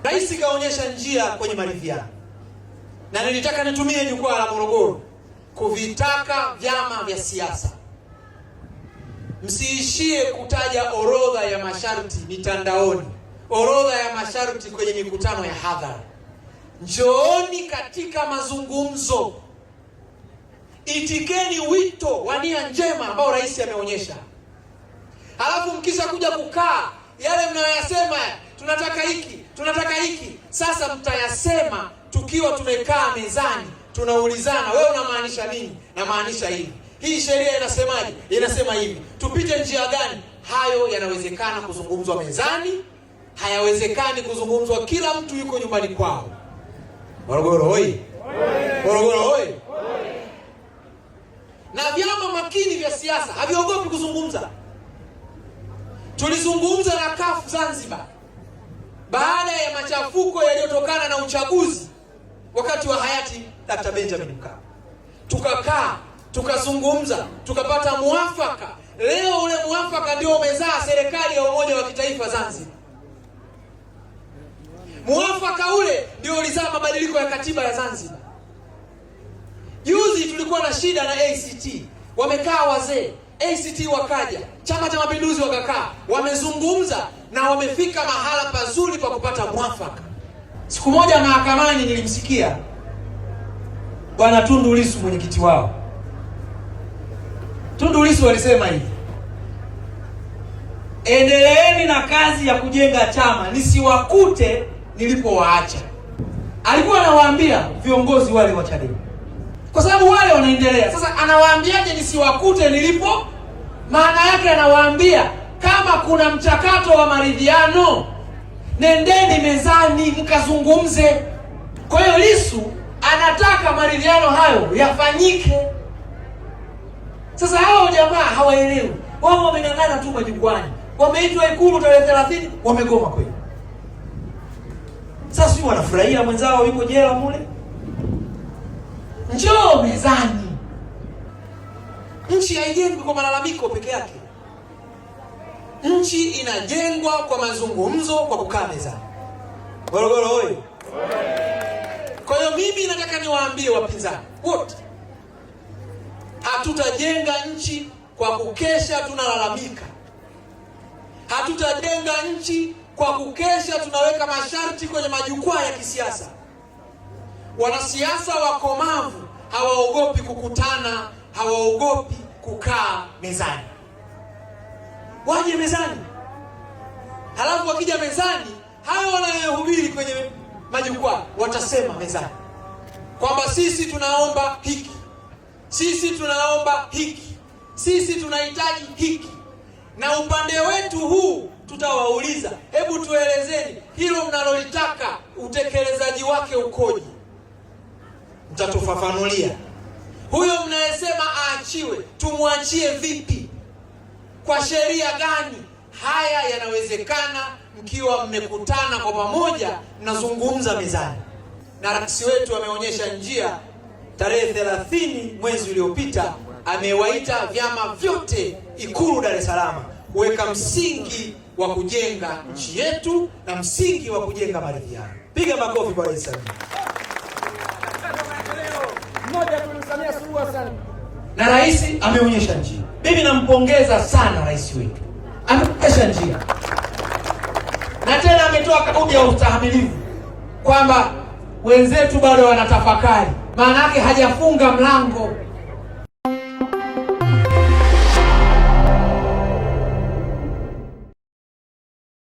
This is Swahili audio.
Rais kaonyesha njia kwenye maridhiano, na nilitaka nitumie jukwaa la Morogoro kuvitaka vyama vya siasa msiishie kutaja orodha ya masharti mitandaoni, orodha ya masharti kwenye mikutano ya hadhara. Njooni katika mazungumzo, itikeni wito wa nia njema ambao rais ameonyesha. Halafu mkisha kuja kukaa, yale mnayoyasema tunataka hiki, tunataka hiki, sasa mtayasema tukiwa tumekaa mezani, tunaulizana, wewe unamaanisha nini? Na maanisha hivi. Hii sheria inasemaje? Inasema hivi. Tupite njia gani? Hayo yanawezekana kuzungumzwa mezani, hayawezekani kuzungumzwa kila mtu yuko nyumbani kwao. Morogoro hoi! Morogoro hoi! Na vyama makini vya siasa haviogopi kuzungumza. Tulizungumza na CUF Zanzibar baada ya machafuko yaliyotokana na uchaguzi wakati wa hayati Dr. Benjamin Mkapa. Tukakaa, tukazungumza, tukapata muafaka. Leo ule muafaka ndio umezaa serikali ya umoja wa kitaifa Zanzibar. Muafaka ule ndio ulizaa mabadiliko ya katiba ya Zanzibar. Juzi tulikuwa na shida na ACT. Wamekaa wazee, ACT wakaja, Chama cha Mapinduzi wakakaa, wamezungumza na wamefika mahala pazuri pa kupata muafaka. Siku moja mahakamani nilimsikia Bwana Tundu Lissu, mwenyekiti wao. Tundu Lissu alisema hivi: endeleeni na kazi ya kujenga chama, nisiwakute nilipowaacha. Alikuwa anawaambia viongozi wale wa Chadema, kwa sababu wale wanaendelea. Sasa anawaambiaje nisiwakute nilipo? Maana yake anawaambia kama kuna mchakato wa maridhiano, nendeni mezani mkazungumze. Kwa hiyo Lissu anataka maridhiano hayo yafanyike. Sasa hao jamaa hawaelewi. Wao wameng'ang'ana tu majukwani. Wameitwa Ikulu tarehe 30, wamegoma kweli. Sasa sio wanafurahia mwenzao yuko jela mule. Njoo mezani. Nchi haijengwi kwa malalamiko peke yake. Nchi inajengwa kwa mazungumzo, kwa kukaa mezani. Morogoro hoi! Kwa hiyo mimi nataka niwaambie wapinzani wote, hatutajenga nchi kwa kukesha tunalalamika. Hatutajenga nchi kwa kukesha tunaweka masharti kwenye majukwaa ya kisiasa. Wanasiasa wakomavu hawaogopi kukutana, hawaogopi kukaa mezani. Waje mezani. Halafu wakija mezani, hao wanayohubiri kwenye majukwaa watasema mezani kwamba sisi tunaomba hiki, sisi tunaomba hiki, sisi tunahitaji hiki, na upande wetu huu tutawauliza, hebu tuelezeni hilo mnalolitaka utekelezaji wake ukoje? Mtatufafanulia. Huyo mnayesema aachiwe, tumwachie vipi? Kwa sheria gani? Haya yanawezekana mkiwa mmekutana kwa pamoja, mnazungumza mezani. Na rais wetu ameonyesha njia. Tarehe 30 mwezi uliopita amewaita vyama vyote Ikulu Dar es Salaam kuweka msingi wa kujenga nchi yetu na msingi wa kujenga maridhiano. Piga makofi kwa Rais Samia. Na rais ameonyesha njia. Mimi nampongeza sana rais wetu. Ameonyesha njia. Na tena ametoa kauli ya ustahimilivu kwamba wenzetu bado wanatafakari. Maana yake hajafunga mlango.